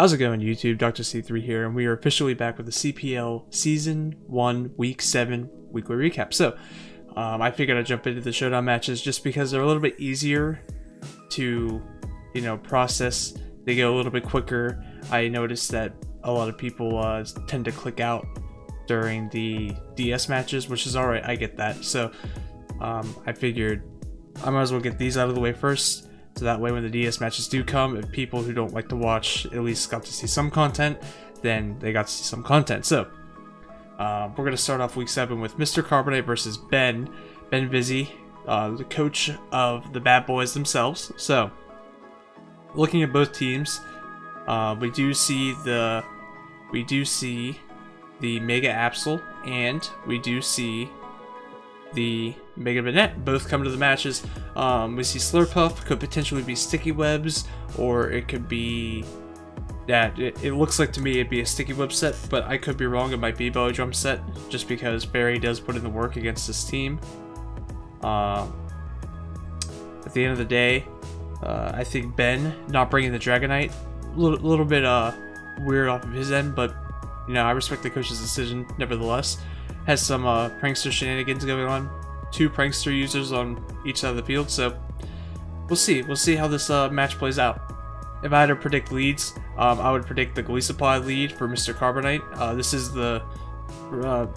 How's it going, YouTube? Dr. C3 here, and we are officially back with the CPL Season 1 Week 7 weekly recap. So, I figured I'd jump into the showdown matches just because they're a little bit easier to, process. They go a little bit quicker. I noticed that a lot of people tend to click out during the DS matches, which is alright, I get that. So, I figured I might as well get these out of the way first. So that way when the DS matches do come, if people who don't like to watch at least got to see some content, then they got to see some content. So, we're going to start off Week 7 with Mr. Carbonite versus Ben Vizzy, the coach of the Bad Boys themselves. So, looking at both teams, we do see the Mega Absol, and we do see the Mega Banette both come to the matches. We see Slurpuff could potentially be Sticky Webs, or it could be that it looks like to me it'd be a Sticky Web set, but I could be wrong. It might be Belly Drum set, just because Barry does put in the work against this team. At the end of the day, I think Ben not bringing the Dragonite, a little bit weird off of his end, but I respect the coach's decision nevertheless. Has some prankster shenanigans going on. 2 prankster users on each side of the field, so we'll see how this match plays out. If I had to predict leads, I would predict the Glisapod lead for Mr. Carbonite. This is the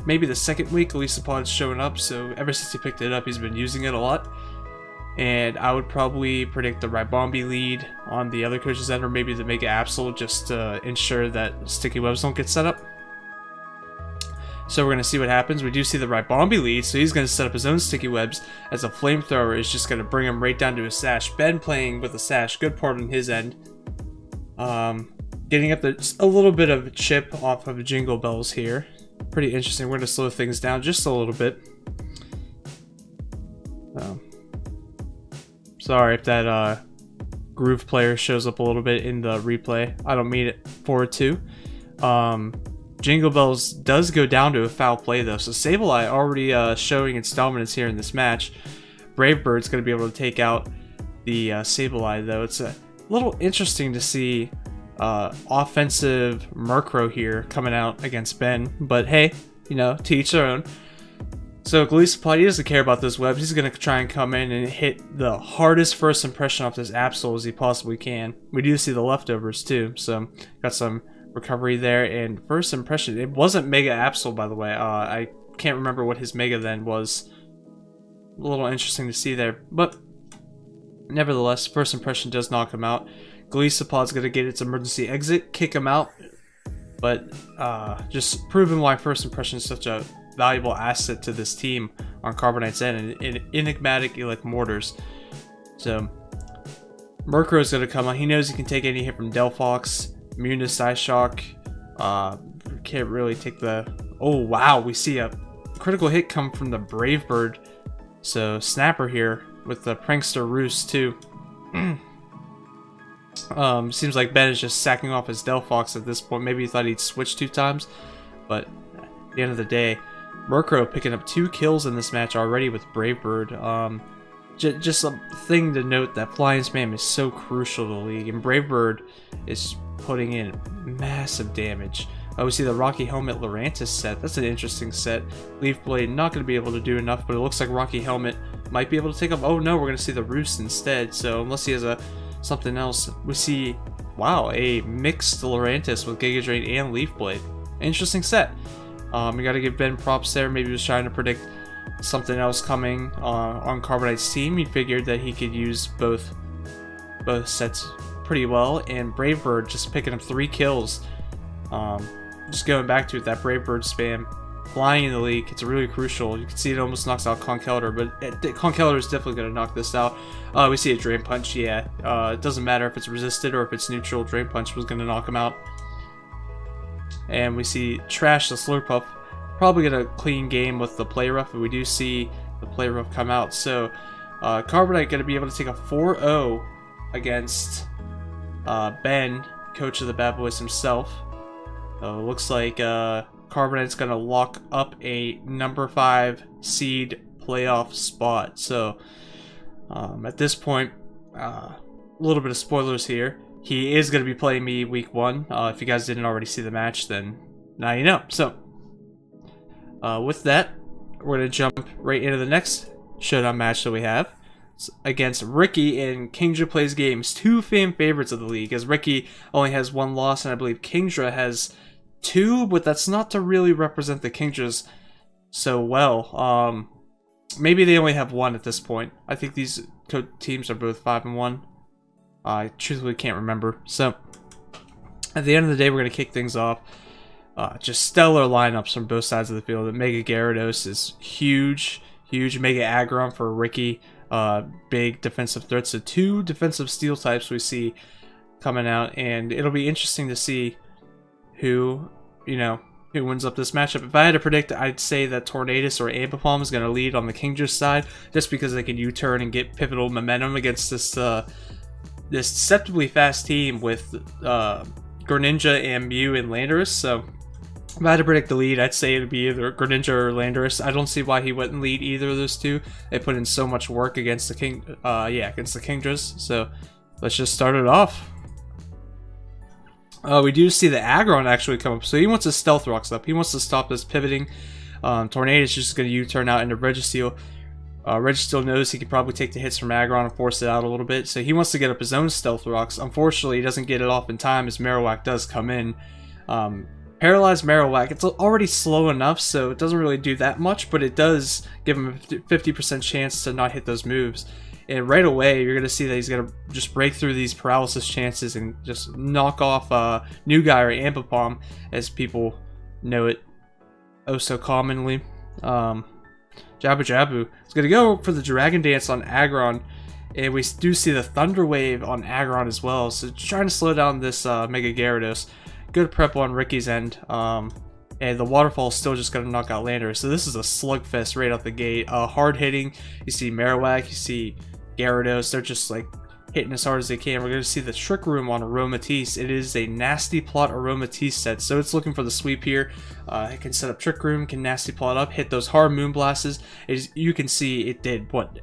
maybe the second week Glisapod's showing up, so ever since he picked it up, he's been using it a lot. And I would probably predict the Ribombi lead on the other coach's end, or maybe the Mega Absol, just to ensure that Sticky Webs don't get set up. So we're going to see what happens. We do see the Ribombi lead, so he's going to set up his own Sticky Webs, as a Flamethrower is just going to bring him right down to his Sash. Ben playing with a Sash, good part on his end. Getting up a little bit of a chip off of Jingle Bells here. Pretty interesting. We're going to slow things down just a little bit. Sorry if that Groove player shows up a little bit in the replay. I don't mean it for it to. Jingle Bells does go down to a foul play though, so Sableye already showing its dominance here in this match. Brave Bird's going to be able to take out the Sableye though. It's a little interesting to see offensive Murkrow here coming out against Ben, but hey, to each their own. So Glisapod, he doesn't care about those webs. He's going to try and come in and hit the hardest first impression off this Absol as he possibly can. We do see the leftovers too, so got some recovery there. And first impression, it wasn't Mega Absol, by the way. I can't remember what his Mega then was. A little interesting to see there, but nevertheless, first impression does knock him out. Glisapod's going to get its emergency exit, kick him out, but just proving why first impression is such a valuable asset to this team on Carbonite's end, and enigmatic Mortars. So Murkrow's going to come on. He knows he can take any hit from Delphox, immune to Psyshock. Can't really take the... Oh wow, we see a critical hit come from the Brave Bird. So Snapper here with the Prankster Roost too. Seems like Ben is just sacking off his Delphox at this point. Maybe he thought he'd switch 2 times, but at the end of the day, Murkrow picking up 2 kills in this match already with Brave Bird. Just a thing to note that Flying Spam is so crucial to the league, and Brave Bird is putting in massive damage. We see the Rocky Helmet Lurantis set. That's an interesting set. Leaf Blade not going to be able to do enough, but it looks like Rocky Helmet might be able to take up... Oh no, we're going to see the Roost instead. So unless he has something else, we see, wow, a mixed Lurantis with Giga Drain and Leaf Blade. Interesting set. We got to give Ben props there. Maybe he was trying to predict something else coming on Carbonite's team. He figured that he could use both sets pretty well, and Brave Bird just picking up 3 kills. Just going back to it, that Brave Bird spam flying in the league, it's really crucial. You can see it almost knocks out Conkeldurr, but Conkeldurr is definitely going to knock this out. We see a Drain Punch, yeah. It doesn't matter if it's resisted or if it's neutral, Drain Punch was going to knock him out. And we see Trash the Slurpuff, probably going to clean game with the Play Rough, and we do see the Play Rough come out. So Carbonite going to be able to take a 4-0 against Ben, coach of the Bad Boys himself. Looks like Carbonite's going to lock up a number 5 seed playoff spot. So at this point, a little bit of spoilers here. he is going to be playing me week 1. If you guys didn't already see the match, then now you know. So, with that, we're going to jump right into the next showdown match that we have. It's against Ricky and Kingdra Plays Games, 2 fan favorites of the league, as Ricky only has 1 loss, and I believe Kingdra has 2, but that's not to really represent the Kingdras so well. Maybe they only have 1 at this point. I think these teams are both 5-1. I truthfully can't remember. So, at the end of the day, we're going to kick things off. Just stellar lineups from both sides of the field. The Mega Gyarados is huge. Mega Aggron for Ricky. Big defensive threats. So 2 defensive steel types we see coming out. And it'll be interesting to see who wins up this matchup. If I had to predict, I'd say that Tornadus or Ambipom is going to lead on the Kingdra side. Just because they can U-turn and get pivotal momentum against this deceptively fast team with Greninja and Mew and Landorus. So if I had to predict the lead, I'd say it would be either Greninja or Landorus. I don't see why he wouldn't lead either of those 2. They put in so much work against the against the Kingdras. So let's just start it off. We do see the Aggron actually come up. So he wants to Stealth Rocks up. He wants to stop this pivoting. Tornado is just going to U-turn out into Registeel. Registeel knows he could probably take the hits from Aggron and force it out a little bit. So he wants to get up his own Stealth Rocks. Unfortunately, he doesn't get it off in time as Marowak does come in. Paralyzed Marowak, it's already slow enough, so it doesn't really do that much, but it does give him a 50% chance to not hit those moves. And right away, you're going to see that he's going to just break through these paralysis chances and just knock off New Guy or Ambipom, as people know it oh so commonly. Jabu Jabu is going to go for the Dragon Dance on Aggron, and we do see the Thunder Wave on Aggron as well, so trying to slow down this Mega Gyarados. Good prep on Ricky's end, and the Waterfall is still just going to knock out Landorus. So this is a slugfest right out the gate. Hard hitting. You see Marowak, you see Gyarados. They're just like hitting as hard as they can. We're going to see the Trick Room on Aromatisse. It is a Nasty Plot Aromatisse set, so it's looking for the sweep here. It can set up Trick Room, can Nasty Plot up, hit those hard Moonblasts. As you can see, it did, what,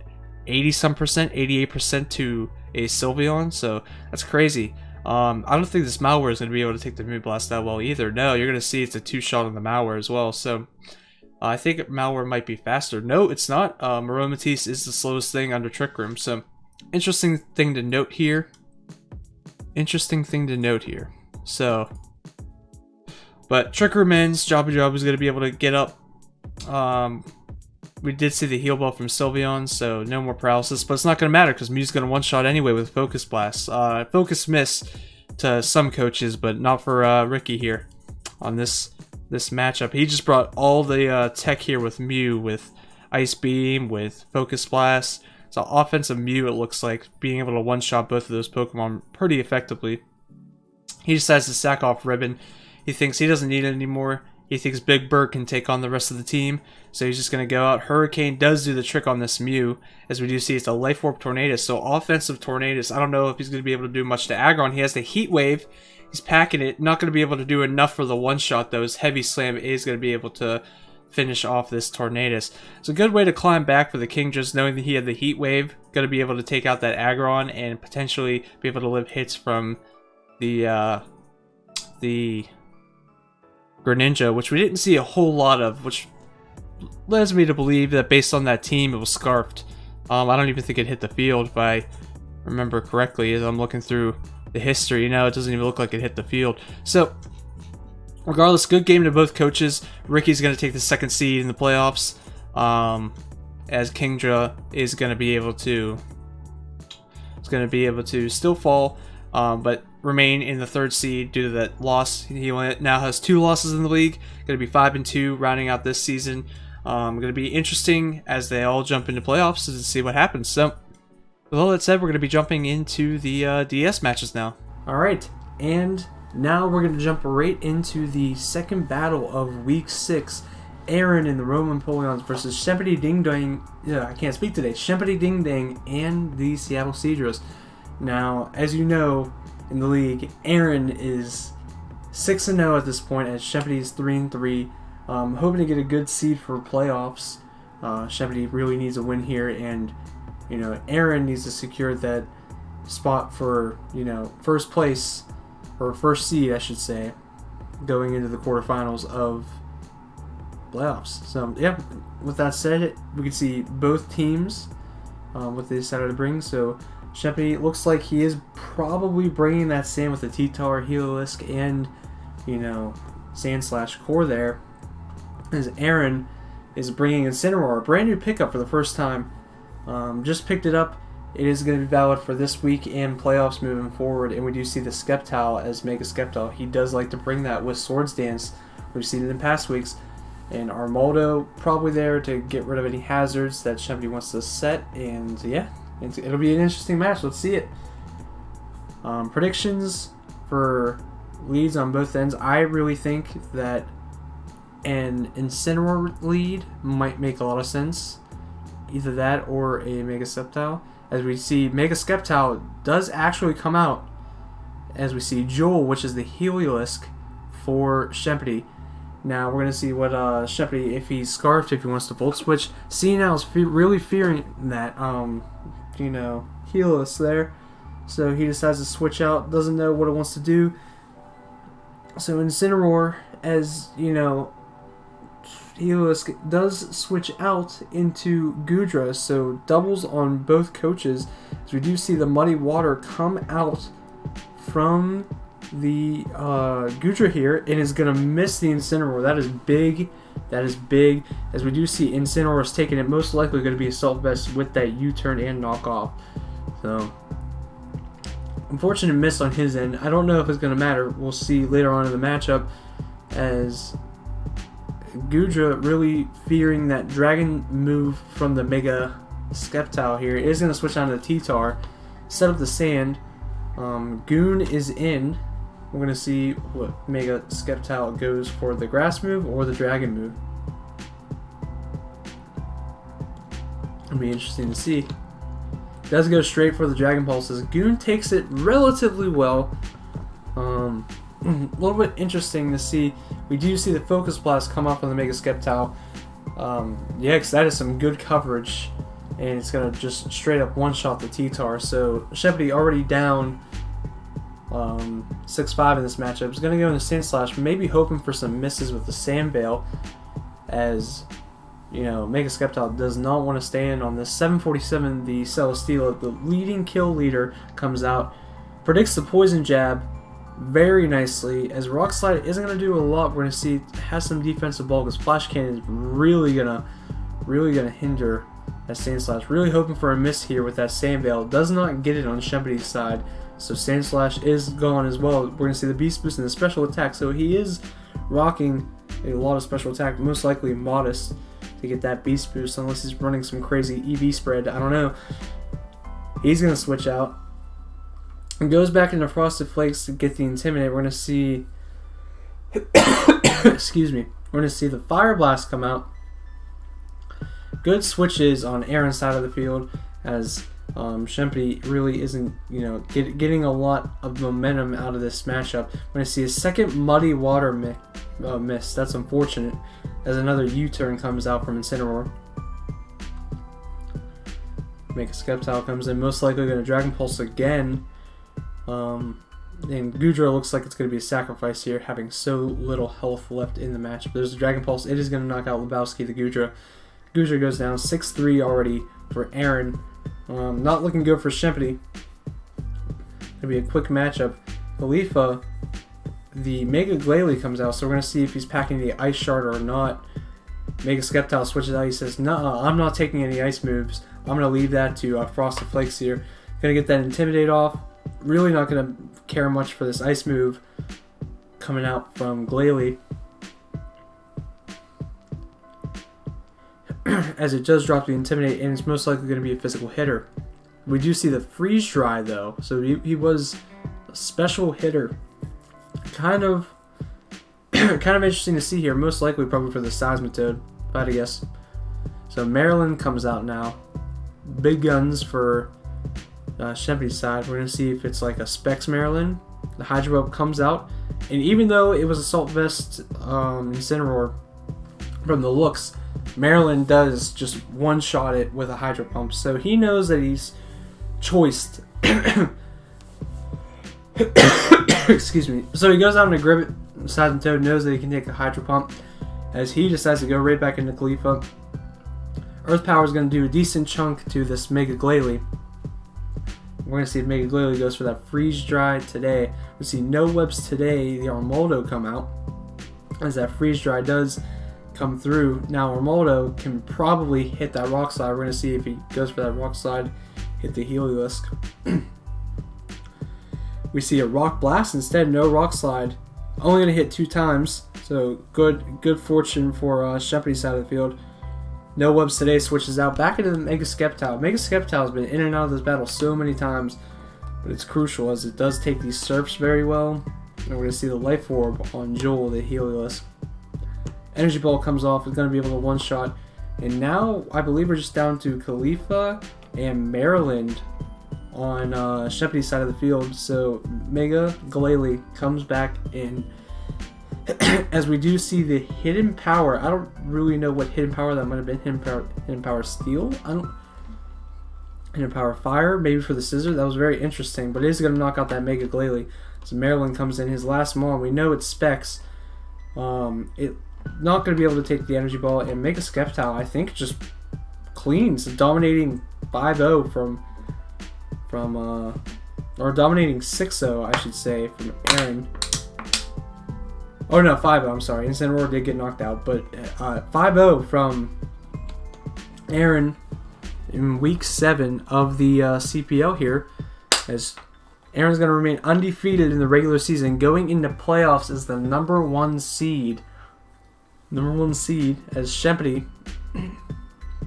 80-some percent, 88% to a Sylveon, so that's crazy. I don't think this Malware is going to be able to take the Moonblast that well either. No, you're going to see it's a 2-shot on the Malware as well. So I think Malware might be faster. No, it's not. Aromatisse is the slowest thing under Trick Room. So interesting thing to note here. So, but Trick Room ends. Jabu Jabu is going to be able to get up. We did see the heal ball from Sylveon, so no more paralysis, but it's not going to matter because Mew's going to one-shot anyway with Focus Blast. Focus Miss to some coaches, but not for Ricky here on this matchup. He just brought all the tech here with Mew, with Ice Beam, with Focus Blast. So offensive Mew, it looks like, being able to one-shot both of those Pokemon pretty effectively. He decides to sack off Ribbon. He thinks he doesn't need it anymore. He thinks Big Bird can take on the rest of the team, so he's just going to go out. Hurricane does do the trick on this Mew, as we do see it's a Life Orb Tornadus. So offensive Tornadus, I don't know if he's going to be able to do much to Aggron. He has the Heat Wave. He's packing it. Not going to be able to do enough for the one-shot, though. His Heavy Slam is going to be able to finish off this Tornadus. It's a good way to climb back for the King, just knowing that he had the Heat Wave. Going to be able to take out that Aggron and potentially be able to live hits from the Greninja, which we didn't see a whole lot of, which leads me to believe that based on that team, it was scarfed. I don't even think it hit the field, if I remember correctly, as I'm looking through the history. It doesn't even look like it hit the field. So, regardless, good game to both coaches. Ricky's going to take the second seed in the playoffs, as Kingdra is going to be able to still fall, but remain in the third seed due to that loss. He now has 2 losses in the league. Going to be 5-2 rounding out this season. Going to be interesting as they all jump into playoffs to see what happens. So, with all that said, we're going to be jumping into the DS matches now. Alright, and now we're going to jump right into the second battle of Week 6. Aaron and the Roman Polions versus Shempity Ding Dang. I can't speak today. Shempity Ding Dang and the Seattle Seadros. Now, as you know, in the league, Aaron is 6-0 at this point, as Shempity is 3-3. Hoping to get a good seed for playoffs. Shempity really needs a win here, and Aaron needs to secure that spot for, first place, or first seed, I should say, going into the quarterfinals of playoffs. So, yeah, with that said, we can see both teams, what they decided to bring. So, Shempy looks like he is probably bringing that sand with the T-Tar, Heliolisk, and, Sand/Core there. As Aaron is bringing Incineroar, a brand new pickup for the first time. Just picked it up. It is going to be valid for this week and playoffs moving forward. And we do see the Skeptile as Mega Skeptile. He does like to bring that with Swords Dance. We've seen it in past weeks. And Armaldo probably there to get rid of any hazards that Shempy wants to set. And yeah, it'll be an interesting match. Let's see it. Predictions for leads on both ends. I really think that an Incineroar lead might make a lot of sense. Either that or a Mega Sceptile. As we see, Mega Sceptile does actually come out. As we see Joel, which is the Heliolisk for Shempy. Now we're going to see what Shempy, if he's Scarfed, if he wants to Volt Switch. Now is really fearing that, Heliolisk there. So he decides to switch out, doesn't know what it wants to do. So Incineroar, as, Heliolisk does switch out into Goodra, so doubles on both coaches. As we do see the Muddy Water come out from the Goodra here, and is going to miss the Incineroar. That is big. That is big. As we do see Incineroar is taking it, most likely going to be Assault Vest with that U-turn and knockoff. So, unfortunate miss on his end. I don't know if it's going to matter. We'll see later on in the matchup, as Goodra really fearing that Dragon move from the Mega Skeptile here is going to switch on to the T-Tar, set up the Sand. Goon is in. We're going to see what Mega Skeptile goes for, the Grass move or the Dragon move. It'll be interesting to see. Does go straight for the Dragon Pulses. Goon takes it relatively well. A little bit interesting to see. We do see the Focus Blast come up on the Mega Skeptile. Yeah, because that is some good coverage. And it's going to just straight up one-shot the T-Tar. So Shempy already down 6-5 in this matchup. He's going to go into Sand Slash, maybe hoping for some misses with the Sand Veil. As, Mega Skeptile does not want to stand on this. 747, the Celesteela, the leading kill leader, comes out. Predicts the Poison Jab very nicely, as Rock Slide isn't going to do a lot. We're going to see it has some defensive ball, because Flash Cannon is really gonna hinder that Sand Slash. Really hoping for a miss here with that Sand Veil. Does not get it on Shempy's side, so Sand Slash is gone as well. We're going to see the Beast Boost and the Special Attack, so he is rocking a lot of Special Attack, most likely Modest, to get that Beast Boost, unless he's running some crazy EV spread. I don't know. He's going to switch out. And goes back into Frosted Flakes to get the Intimidate. We're going to see excuse me. We're going to see the Fire Blast come out. Good switches on Aaron's side of the field, as Shempy really isn't, getting a lot of momentum out of this matchup. We're going to see a second Muddy Water miss. That's unfortunate, as another U-turn comes out from Incineroar. Mega Skeptile comes in, most likely going to Dragon Pulse again. And Goodra looks like it's going to be a sacrifice here, having so little health left in the match. But there's a Dragon Pulse. It is going to knock out Lebowski, the Goodra. Goodra goes down 6-3 already for Aaron. Not looking good for Shempy. It'll be a quick matchup. Khalifa, the Mega Glalie comes out, so we're going to see if he's packing the Ice Shard or not. Mega Skeptile switches out. He says, "Nuh-uh, I'm not taking any ice moves. I'm going to leave that to Frosted Flakes here. Going to get that Intimidate off. Really not going to care much for this ice move coming out from Glalie." As it does drop the Intimidate, and it's most likely going to be a physical hitter. We do see the Freeze Dry, though, so he was a special hitter. Kind of interesting to see here. Most likely probably for the Seismitoad, if I had to guess. So Maryland comes out now. Big guns for Shempy's side. We're going to see if it's like a Specs Maryland. The Hydro Web comes out, and even though it was Assault Vest Incineroar from the looks, Maryland does just one-shot it with a Hydro Pump. So he knows that he's choiced. Excuse me. So he goes out in a Gribbet. Silent Toad knows that he can take a Hydro Pump, as he decides to go right back into Khalifa. Earth Power is going to do a decent chunk to this Mega Glalie. We're going to see if Mega Glalie goes for that Freeze Dry today. We see no webs today. The Armaldo come out, as that Freeze Dry does come through. Now Armaldo can probably hit that Rock Slide. We're going to see if he goes for that Rock Slide, hit the Heliolisk. We see a Rock Blast instead, no Rock Slide. Only going to hit 2 times, so good fortune for Shepherd's side of the field. No webs today, switches out back into the Mega Skeptile. Mega Skeptile has been in and out of this battle so many times, but it's crucial as it does take these Surfs very well. And we're going to see the Life Orb on Joel, the Heliolisk. Energy Ball comes off, it's going to be able to one-shot. And now, I believe we're just down to Khalifa and Maryland on Shepherd's side of the field. So Mega Glalie comes back in. As we do see the Hidden Power. I don't really know what Hidden Power that might have been. Hidden Power Steel? Hidden Power Fire, maybe for the Scissor. That was very interesting, but it is going to knock out that Mega Glalie. So Maryland comes in, his last Mon. We know it's Specs. It not going to be able to take the Energy Ball, and Mega Skeptile, I think, just cleans, dominating 5-0 or dominating 6-0, I should say, from Aaron. Oh no, 5-0, I'm sorry. Incineroar did get knocked out, but 5-0 from Aaron in week 7 of the CPL here, as Aaron's going to remain undefeated in the regular season, going into playoffs as the number 1 seed. Number 1 seed, as Shempedy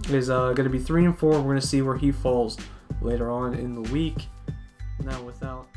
is going to be 3-4. We're going to see where he falls later on in the week. Now, without